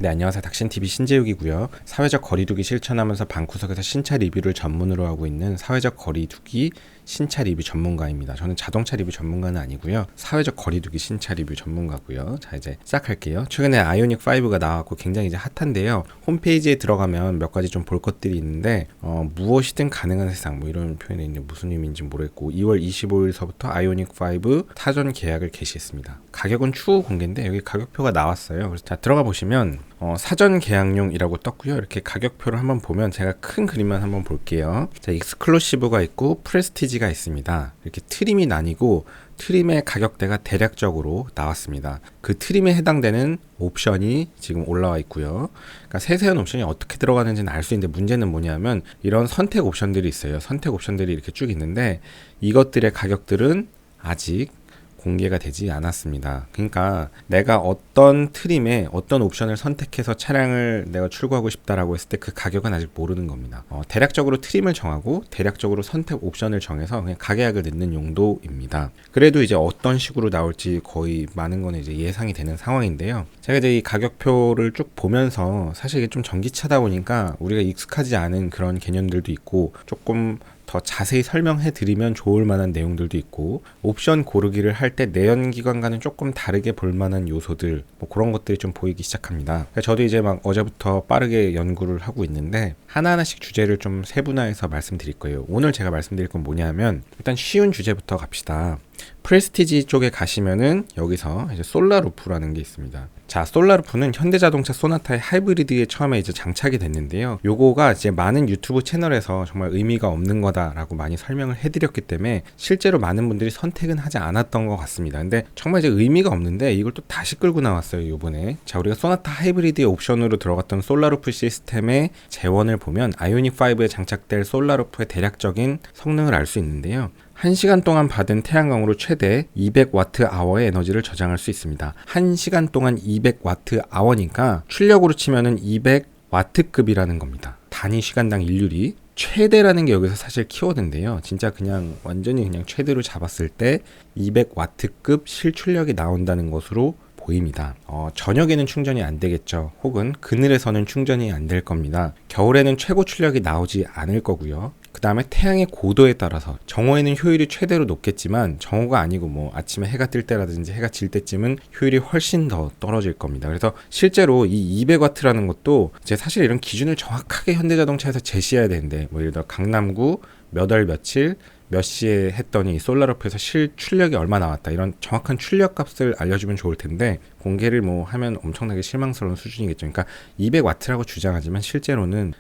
네, 안녕하세요. 닥신TV 신재욱이고요. 사회적 거리두기 실천하면서 방구석에서 신차 리뷰를 전문으로 하고 있는 사회적 거리두기 신차 리뷰 전문가입니다. 저는 자동차 리뷰 전문가는 아니고요. 사회적 거리두기 신차 리뷰 전문가고요. 자, 이제 시작할게요. 최근에 아이오닉 5가 나왔고 굉장히 이제 핫한데요. 홈페이지에 들어가면 몇 가지 좀 볼 것들이 있는데 무엇이든 가능한 세상 뭐 이런 표현이 있는데 무슨 의미인지 모르겠고 2월 25일서부터 아이오닉 5 사전 계약을 개시했습니다. 가격은 추후 공개인데 여기 가격표가 나왔어요. 그래서 자, 들어가 보시면 사전 계약용이라고 떴고요. 이렇게 가격표를 한번 보면 제가 큰 그림만 한번 볼게요. 자, 익스클루시브가 있고 프레스티지가 있습니다. 이렇게 트림이 나뉘고 트림의 가격대가 대략적으로 나왔습니다. 그 트림에 해당되는 옵션이 지금 올라와 있고요. 그러니까 세세한 옵션이 어떻게 들어가는지는 알 수 있는데 문제는 뭐냐면 이런 선택 옵션들이 있어요. 선택 옵션들이 이렇게 쭉 있는데 이것들의 가격들은 아직 공개가 되지 않았습니다. 그러니까 내가 어떤 트림에 어떤 옵션을 선택해서 차량을 내가 출고하고 싶다라고 했을 때 그 가격은 아직 모르는 겁니다. 대략적으로 트림을 정하고 대략적으로 선택 옵션을 정해서 그냥 가계약을 넣는 용도입니다. 그래도 이제 어떤 식으로 나올지 거의 많은 거는 이제 예상이 되는 상황인데요. 제가 이제 이 가격표를 쭉 보면서 사실 이게 좀 전기차다 보니까 우리가 익숙하지 않은 그런 개념들도 있고 조금 더 자세히 설명해 드리면 좋을 만한 내용들도 있고 옵션 고르기를 할 때 내연기관과는 조금 다르게 볼 만한 요소들 뭐 그런 것들이 좀 보이기 시작합니다. 저도 이제 막 어제부터 빠르게 연구를 하고 있는데 하나하나씩 주제를 좀 세분화해서 말씀드릴 거예요. 오늘 제가 말씀드릴 건 뭐냐면 일단 쉬운 주제부터 갑시다. 프레스티지 쪽에 가시면은 여기서 이제 솔라루프라는 게 있습니다. 자, 솔라루프는 현대자동차 소나타의 하이브리드에 처음에 이제 장착이 됐는데요. 요거가 이제 많은 유튜브 채널에서 정말 의미가 없는 거다라고 많이 설명을 해드렸기 때문에 실제로 많은 분들이 선택은 하지 않았던 것 같습니다. 근데 정말 이제 의미가 없는데 이걸 또 다시 끌고 나왔어요, 요번에. 자, 우리가 소나타 하이브리드의 옵션으로 들어갔던 솔라루프 시스템의 재원을 보면 아이오닉 5에 장착될 솔라루프의 대략적인 성능을 알 수 있는데요. 1시간 동안 받은 태양광으로 최대 200Wh의 에너지를 저장할 수 있습니다. 1시간 동안 200Wh니까 출력으로 치면은 200W급이라는 겁니다. 단위 시간당 일률이 최대라는 게 여기서 사실 키워드인데요. 진짜 그냥 완전히 그냥 최대로 잡았을 때 200W급 실출력이 나온다는 것으로 보입니다. 저녁에는 충전이 안 되겠죠. 혹은 그늘에서는 충전이 안 될 겁니다. 겨울에는 최고 출력이 나오지 않을 거고요. 그 다음에 태양의 고도에 따라서 정오에는 효율이 최대로 높겠지만 정오가 아니고 뭐 아침에 해가 뜰 때라든지 해가 질 때쯤은 효율이 훨씬 더 떨어질 겁니다. 그래서 실제로 이 200W라는 것도 이제 사실 이런 기준을 정확하게 현대자동차에서 제시해야 되는데 뭐 예를 들어 강남구 몇 월 며칠 몇 시에 했더니 솔라루프에서 실출력이 얼마 나왔다 이런 정확한 출력 값을 알려주면 좋을 텐데 공개를 뭐 하면 엄청나게 실망스러운 수준이겠죠. 그러니까 200W라고 주장하지만 실제로는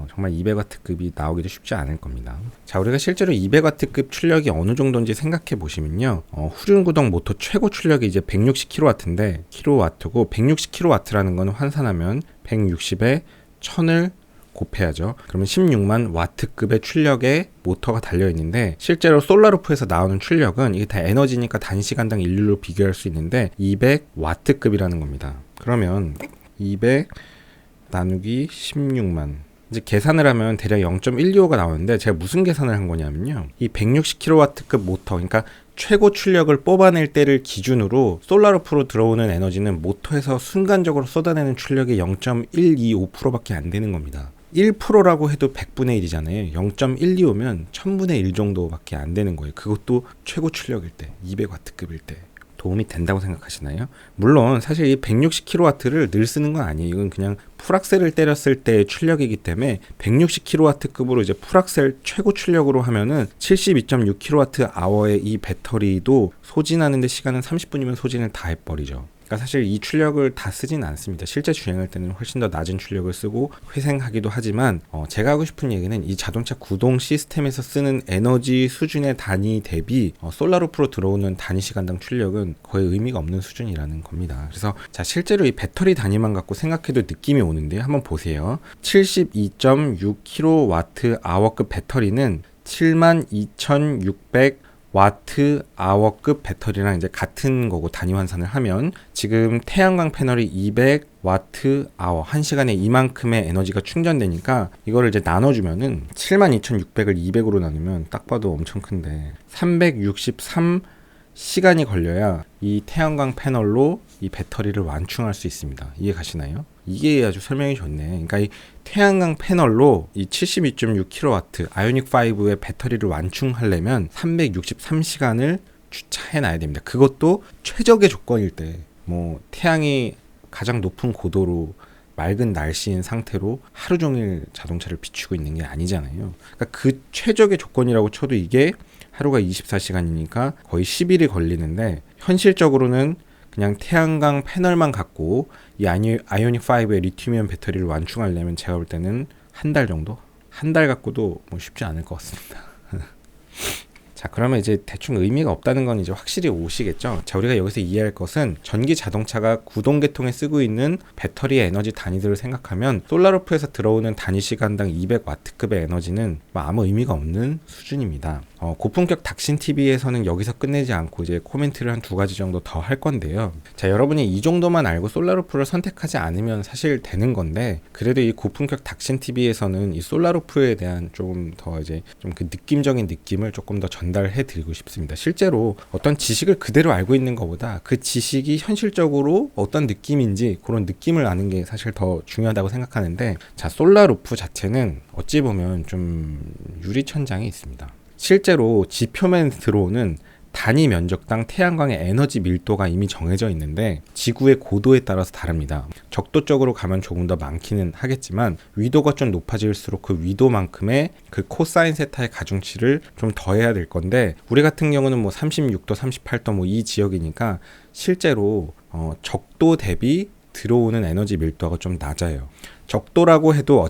정말 200W급이 나오기도 쉽지 않을 겁니다. 자, 우리가 실제로 200W급 출력이 어느 정도인지 생각해 보시면요. 후륜구동 모터 최고 출력이 이제 160kW인데 킬로와트고 160kW라는 건 환산하면 160에 1000을 곱해야죠. 그러면 16만 와트급의 출력의 모터가 달려있는데 실제로 솔라루프에서 나오는 출력은 이게 다 에너지니까 단시간당 일률로 비교할 수 있는데 200W급이라는 겁니다. 그러면 200 나누기 16만 이제 계산을 하면 대략 0.125가 나오는데 제가 무슨 계산을 한 거냐면요. 이 160kW급 모터 그러니까 최고 출력을 뽑아낼 때를 기준으로 솔라루프로 들어오는 에너지는 모터에서 순간적으로 쏟아내는 출력의 0.125%밖에 안 되는 겁니다. 1%라고 해도 100분의 1이잖아요. 0.125면 1000분의 1 정도밖에 안 되는 거예요. 그것도 최고 출력일 때, 200W급일 때. 도움이 된다고 생각하시나요? 물론 사실 이 160kW를 늘 쓰는 건 아니에요. 이건 그냥 풀악셀을 때렸을 때의 출력이기 때문에 160kW급으로 이제 풀악셀 최고 출력으로 하면은 72.6kWh의 이 배터리도 소진하는데 시간은 30분이면 소진을 다 해버리죠. 그러니까 사실 이 출력을 다 쓰진 않습니다. 실제 주행할 때는 훨씬 더 낮은 출력을 쓰고 회생하기도 하지만 제가 하고 싶은 얘기는 이 자동차 구동 시스템에서 쓰는 에너지 수준의 단위 대비 솔라루프로 들어오는 단위 시간당 출력은 거의 의미가 없는 수준이라는 겁니다. 그래서 자, 실제로 이 배터리 단위만 갖고 생각해도 느낌이 오는데요. 한번 보세요. 72.6kWh급 배터리는 72,600 와트 아워급 배터리랑 이제 같은 거고 단위 환산을 하면 지금 태양광 패널이 200 와트 아워 1시간에 이만큼의 에너지가 충전되니까 이거를 이제 나눠주면은 72,600을 200으로 나누면 딱 봐도 엄청 큰데 363 시간이 걸려야 이 태양광 패널로 이 배터리를 완충할 수 있습니다. 이해 가시나요? 이게 아주 설명이 좋네. 그러니까 이 태양광 패널로 이 72.6kW 아이오닉 5의 배터리를 완충하려면 363시간을 주차해 놔야 됩니다. 그것도 최적의 조건일 때, 뭐 태양이 가장 높은 고도로 맑은 날씨인 상태로 하루 종일 자동차를 비추고 있는 게 아니잖아요. 그러니까 그 최적의 조건이라고 쳐도 이게 하루가 24시간이니까 거의 10일이 걸리는데, 현실적으로는 그냥 태양광 패널만 갖고 이 아이오닉 5의 리튬이온 배터리를 완충하려면 제가 볼 때는 한 달 정도? 한 달 갖고도 뭐 쉽지 않을 것 같습니다. 자, 그러면 이제 대충 의미가 없다는 건 이제 확실히 오시겠죠. 자, 우리가 여기서 이해할 것은 전기 자동차가 구동계통에 쓰고 있는 배터리의 에너지 단위들을 생각하면 솔라루프에서 들어오는 단위 시간당 200W급의 에너지는 뭐 아무 의미가 없는 수준입니다. 고품격 닥신 TV에서는 여기서 끝내지 않고 이제 코멘트를 한 2가지 정도 더 할 건데요. 자, 여러분이 이 정도만 알고 솔라루프를 선택하지 않으면 사실 되는 건데, 그래도 이 고품격 닥신 TV에서는 이 솔라루프에 대한 조금 더 이제 좀 그 느낌적인 느낌을 조금 더 전달해 드리고 싶습니다. 실제로 어떤 지식을 그대로 알고 있는 것보다 그 지식이 현실적으로 어떤 느낌인지 그런 느낌을 아는 게 사실 더 중요하다고 생각하는데, 자, 솔라루프 자체는 어찌 보면 좀 유리천장이 있습니다. 실제로 지표면에 들어오는 단위 면적당 태양광의 에너지 밀도가 이미 정해져 있는데 지구의 고도에 따라서 다릅니다. 적도적으로 가면 조금 더 많기는 하겠지만 위도가 좀 높아질수록 그 위도만큼의 그 코사인 세타의 가중치를 좀 더해야 될 건데, 우리 같은 경우는 뭐 36도, 38도 뭐 이 지역이니까 실제로 적도 대비 들어오는 에너지 밀도가 좀 낮아요. 적도라고 해도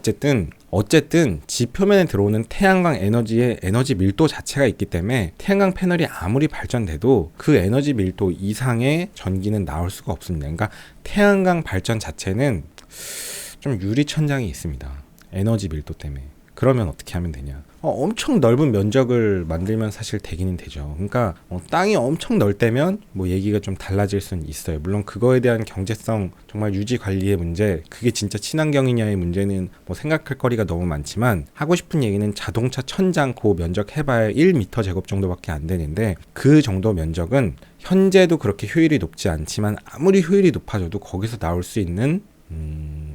어쨌든 지표면에 들어오는 태양광 에너지의 에너지 밀도 자체가 있기 때문에 태양광 패널이 아무리 발전돼도 그 에너지 밀도 이상의 전기는 나올 수가 없습니다. 그러니까 태양광 발전 자체는 좀 유리천장이 있습니다. 에너지 밀도 때문에. 그러면 어떻게 하면 되냐? 엄청 넓은 면적을 만들면 사실 되기는 되죠. 그러니까 땅이 엄청 넓다면 뭐 얘기가 좀 달라질 수는 있어요. 물론 그거에 대한 경제성, 정말 유지 관리의 문제, 그게 진짜 친환경이냐의 문제는 뭐 생각할 거리가 너무 많지만, 하고 싶은 얘기는 자동차 천장 그 면적 해봐야 1m 제곱 정도밖에 안 되는데, 그 정도 면적은 현재도 그렇게 효율이 높지 않지만 아무리 효율이 높아져도 거기서 나올 수 있는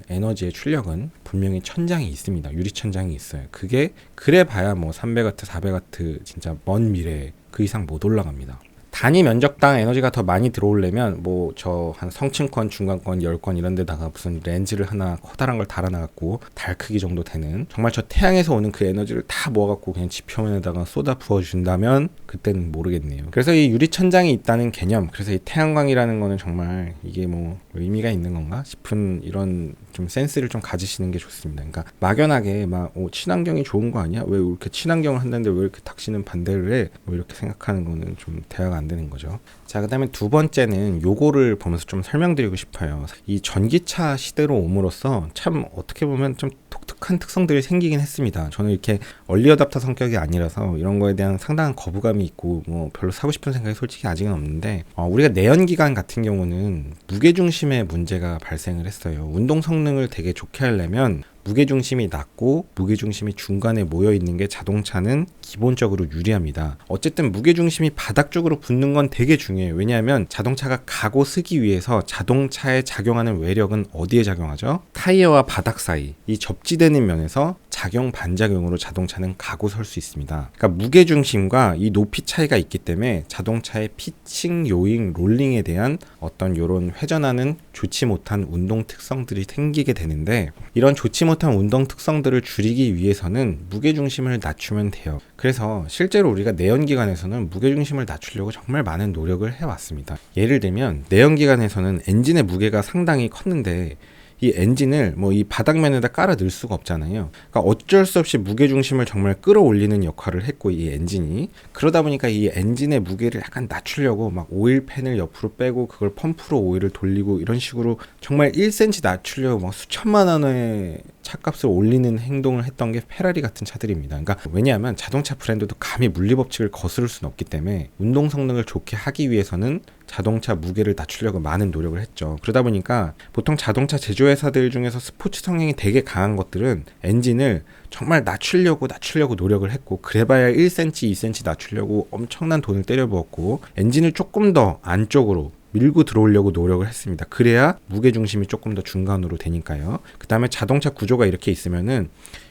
에너지의 출력은 분명히 천장이 있습니다. 유리천장이 있어요. 그게 그래 봐야 뭐 300W, 400W 진짜 먼 미래에 그 이상 못 올라갑니다. 단위 면적당 에너지가 더 많이 들어오려면 뭐 저 한 성층권, 중간권, 열권 이런 데다가 무슨 렌즈를 하나 커다란 걸 달아놔갖고 달 크기 정도 되는, 정말 저 태양에서 오는 그 에너지를 다 모아갖고 그냥 지표면에다가 쏟아 부어준다면 그때는 모르겠네요. 그래서 이 유리천장이 있다는 개념, 그래서 이 태양광이라는 거는 정말 이게 뭐 의미가 있는 건가 싶은 이런 좀 센스를 좀 가지시는 게 좋습니다. 그러니까 막연하게 막 친환경이 좋은 거 아니야? 왜 이렇게 친환경을 한다는데 왜 이렇게 닥치는 반대를 해? 뭐 이렇게 생각하는 거는 좀 대화가 안 되는 거죠. 자, 그 다음에 두 번째는 요거를 보면서 좀 설명드리고 싶어요. 이 전기차 시대로 옴으로써 참 어떻게 보면 좀 독특한 특성들이 생기긴 했습니다. 저는 이렇게 얼리 어답터 성격이 아니라서 이런 거에 대한 상당한 거부감이 있고 뭐 별로 사고 싶은 생각이 솔직히 아직은 없는데, 우리가 내연기관 같은 경우는 무게중심의 문제가 발생을 했어요. 운동 성능을 되게 좋게 하려면 무게중심이 낮고 무게중심이 중간에 모여있는 게 자동차는 기본적으로 유리합니다. 어쨌든 무게중심이 바닥 쪽으로 붙는 건 되게 중요해요. 왜냐하면 자동차가 가고 서기 위해서 자동차에 작용하는 외력은 어디에 작용하죠? 타이어와 바닥 사이, 이 접지되는 면에서 작용 반작용으로 자동차는 가고 설 수 있습니다. 그러니까 무게중심과 이 높이 차이가 있기 때문에 자동차의 피칭, 요잉, 롤링에 대한 어떤 요런 회전하는 좋지 못한 운동 특성들이 생기게 되는데, 이런 좋지 못한 운동 특성들을 줄이기 위해서는 무게중심을 낮추면 돼요. 그래서 실제로 우리가 내연기관에서는 무게중심을 낮추려고 정말 많은 노력을 해왔습니다. 예를 들면 내연기관에서는 엔진의 무게가 상당히 컸는데 이 엔진을 뭐 이 바닥면에다 깔아 넣을 수가 없잖아요. 그러니까 어쩔 수 없이 무게중심을 정말 끌어올리는 역할을 했고, 이 엔진이 그러다 보니까 이 엔진의 무게를 약간 낮추려고 막 오일팬을 옆으로 빼고 그걸 펌프로 오일을 돌리고 이런 식으로 정말 1cm 낮추려고 막 수천만 원의 차값을 올리는 행동을 했던 게 페라리 같은 차들입니다. 그러니까 왜냐하면 자동차 브랜드도 감히 물리법칙을 거스를 수는 없기 때문에 운동 성능을 좋게 하기 위해서는 자동차 무게를 낮추려고 많은 노력을 했죠. 그러다 보니까 보통 자동차 제조회사들 중에서 스포츠 성향이 되게 강한 것들은 엔진을 정말 낮추려고 노력을 했고, 그래봐야 1cm, 2cm 낮추려고 엄청난 돈을 때려부었고, 엔진을 조금 더 안쪽으로 밀고 들어오려고 노력을 했습니다. 그래야 무게중심이 조금 더 중간으로 되니까요. 그 다음에 자동차 구조가 이렇게 있으면은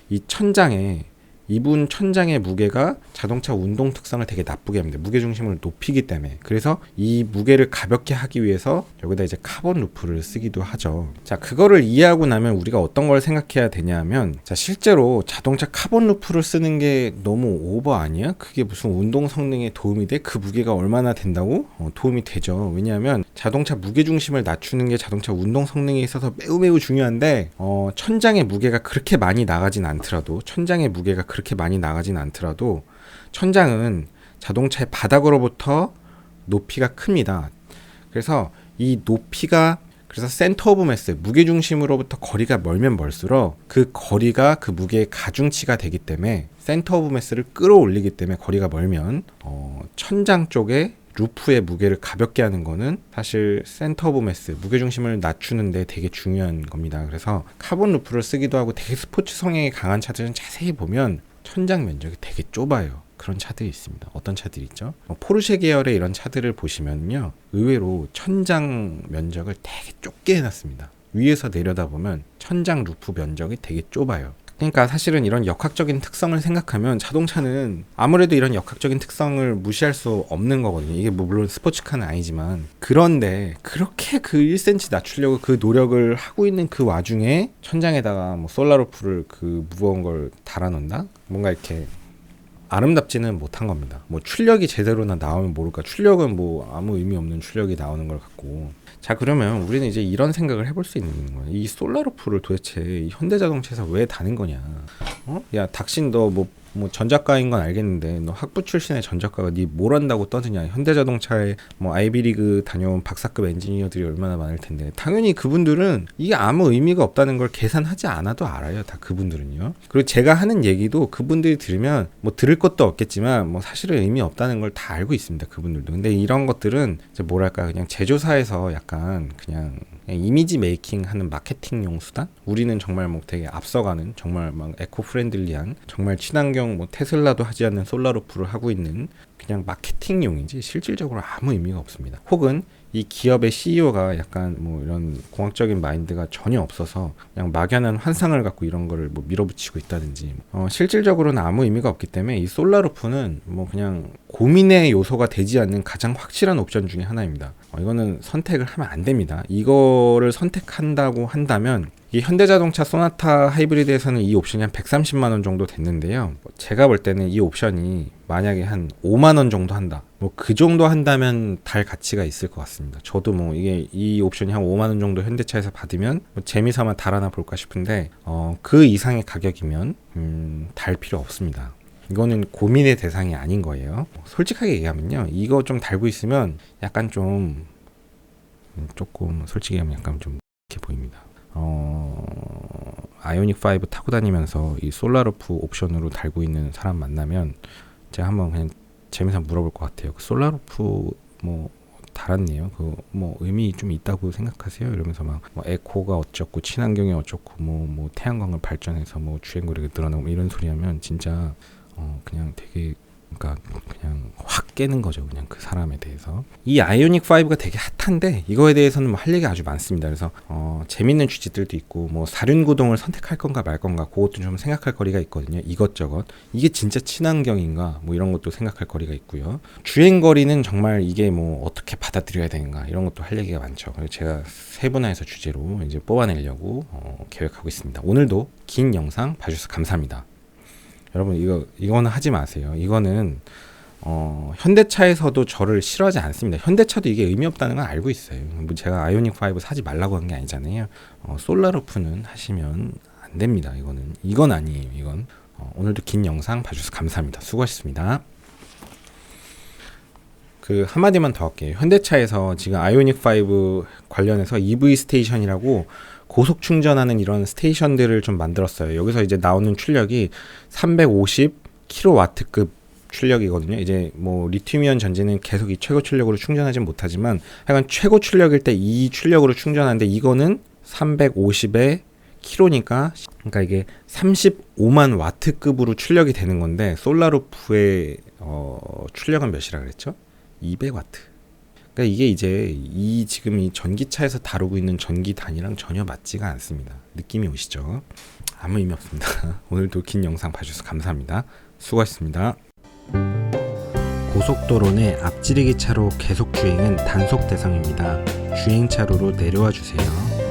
이 천장에 이분 천장의 무게가 자동차 운동 특성을 되게 나쁘게 합니다. 무게중심을 높이기 때문에. 그래서 이 무게를 가볍게 하기 위해서 여기다 이제 카본 루프를 쓰기도 하죠. 자, 그거를 이해하고 나면 우리가 어떤 걸 생각해야 되냐면, 자, 실제로 자동차 카본 루프를 쓰는 게 너무 오버 아니야? 그게 무슨 운동 성능에 도움이 돼? 그 무게가 얼마나 된다고? 도움이 되죠. 왜냐하면 자동차 무게중심을 낮추는 게 자동차 운동 성능에 있어서 매우 중요한데, 천장의 무게가 그렇게 많이 나가진 않더라도, 천장은 자동차의 바닥으로부터 높이가 큽니다. 그래서 이 높이가, 그래서 센터 오브 매스, 무게중심으로부터 거리가 멀면 멀수록 그 거리가 그 무게의 가중치가 되기 때문에 센터 오브 매스를 끌어올리기 때문에 거리가 멀면 천장 쪽에 루프의 무게를 가볍게 하는 거는 사실 센터 오브 매스, 무게중심을 낮추는데 되게 중요한 겁니다. 그래서 카본 루프를 쓰기도 하고, 되게 스포츠 성향이 강한 차들은 자세히 보면 천장 면적이 되게 좁아요. 그런 차들이 있습니다. 어떤 차들이 있죠? 포르쉐 계열의 이런 차들을 보시면요, 의외로 천장 면적을 되게 좁게 해놨습니다. 위에서 내려다보면 천장 루프 면적이 되게 좁아요. 그러니까 사실은 이런 역학적인 특성을 생각하면 자동차는 아무래도 이런 역학적인 특성을 무시할 수 없는 거거든요. 이게 뭐 물론 스포츠카는 아니지만, 그런데 그렇게 그 1cm 낮추려고 그 노력을 하고 있는 그 와중에 천장에다가 뭐 솔라루프를 그 무거운 걸 달아놓는다? 뭔가 이렇게 아름답지는 못한 겁니다. 뭐 출력이 제대로나 나오면 모를까. 출력은 뭐 아무 의미 없는 출력이 나오는 걸 갖고. 자, 그러면 우리는 이제 이런 생각을 해볼 수 있는 거예요. 이 솔라루프를 도대체 이 현대자동차에서 왜 다는 거냐? 야, 닥신 너 뭐 전작가인 건 알겠는데 너 학부 출신의 전작가가 니 뭘 한다고 떠드냐? 현대자동차에 뭐 아이비리그 다녀온 박사급 엔지니어들이 얼마나 많을 텐데, 당연히 그분들은 이게 아무 의미가 없다는 걸 계산하지 않아도 알아요. 다 그분들은요. 그리고 제가 하는 얘기도 그분들이 들으면 뭐 들을 것도 없겠지만 뭐 사실은 의미 없다는 걸 다 알고 있습니다. 그분들도. 근데 이런 것들은 이제 뭐랄까, 그냥 제조사에서 약간 그냥 이미지 메이킹 하는 마케팅용 수단? 우리는 정말 뭐 되게 앞서가는, 정말 막 에코 프렌들리한, 정말 친환경 뭐 테슬라도 하지 않는 솔라루프를 하고 있는 그냥 마케팅용이지 실질적으로 아무 의미가 없습니다. 혹은 이 기업의 CEO가 약간 뭐 이런 공학적인 마인드가 전혀 없어서 그냥 막연한 환상을 갖고 이런 거를 뭐 밀어붙이고 있다든지, 실질적으로는 아무 의미가 없기 때문에 이 솔라루프는 뭐 그냥 고민의 요소가 되지 않는 가장 확실한 옵션 중에 하나입니다. 이거는 선택을 하면 안 됩니다. 이거를 선택한다고 한다면 이 현대자동차 소나타 하이브리드에서는 이 옵션이 한 130만 원 정도 됐는데요. 제가 볼 때는 이 옵션이 만약에 한 5만 원 정도 한다, 뭐 그 정도 한다면 달 가치가 있을 것 같습니다. 저도 뭐 이게 이 옵션이 한 5만 원 정도 현대차에서 받으면 뭐 재미삼아 달아나 볼까 싶은데, 그 이상의 가격이면 달 필요 없습니다. 이거는 고민의 대상이 아닌 거예요. 솔직하게 얘기하면요, 이거 좀 달고 있으면 약간 좀 조금 솔직히 하면 약간 좀 이렇게 보입니다. 아이오닉 5 타고 다니면서 이 솔라루프 옵션으로 달고 있는 사람 만나면 제가 한번 그냥 재미삼아 물어볼 것 같아요. 그 솔라루프 뭐 달았네요. 그 뭐 의미 좀 있다고 생각하세요? 이러면서 막 뭐 에코가 어쩌고 친환경이 어쩌고 뭐 태양광을 발전해서 뭐 주행거리가 늘어나고 뭐 이런 소리 하면 진짜 그냥 되게, 그러니까 그냥 확 깨는 거죠. 그냥 그 사람에 대해서. 이 아이오닉 5가 되게 핫한데 이거에 대해서는 뭐 할 얘기가 아주 많습니다. 그래서 재밌는 취지들도 있고, 뭐 사륜구동을 선택할 건가 말 건가 그것도 좀 생각할 거리가 있거든요. 이것저것. 이게 진짜 친환경인가 뭐 이런 것도 생각할 거리가 있고요. 주행거리는 정말 이게 뭐 어떻게 받아들여야 되는가 이런 것도 할 얘기가 많죠. 그래서 제가 세분화해서 주제로 이제 뽑아내려고 계획하고 있습니다. 오늘도 긴 영상 봐주셔서 감사합니다. 여러분 이거는 하지 마세요. 이거는 현대차에서도 저를 싫어하지 않습니다. 현대차도 이게 의미 없다는 건 알고 있어요. 뭐 제가 아이오닉 5 사지 말라고 한 게 아니잖아요. 솔라루프는 하시면 안 됩니다. 이건 아니에요. 이건 오늘도 긴 영상 봐주셔서 감사합니다. 수고하셨습니다. 그 한마디만 더 할게요. 현대차에서 지금 아이오닉 5 관련해서 EV 스테이션이라고 고속 충전하는 이런 스테이션들을 좀 만들었어요. 여기서 이제 나오는 출력이 350kW급 출력이거든요. 이제 뭐 리튬이온 전지는 계속 이 최고 출력으로 충전하진 못하지만 하여간 최고 출력일 때 이 출력으로 충전하는데, 이거는 350에 kg니까 그러니까 이게 35만 와트급으로 출력이 되는 건데, 솔라루프의 출력은 몇이라 그랬죠? 200와트. 그러니까 이게 이제 지금 이 전기차에서 다루고 있는 전기단이랑 전혀 맞지가 않습니다. 느낌이 오시죠? 아무 의미 없습니다. 오늘도 긴 영상 봐주셔서 감사합니다. 수고하셨습니다. 고속도로 내 앞지르기 차로 계속 주행은 단속 대상입니다. 주행차로로 내려와 주세요.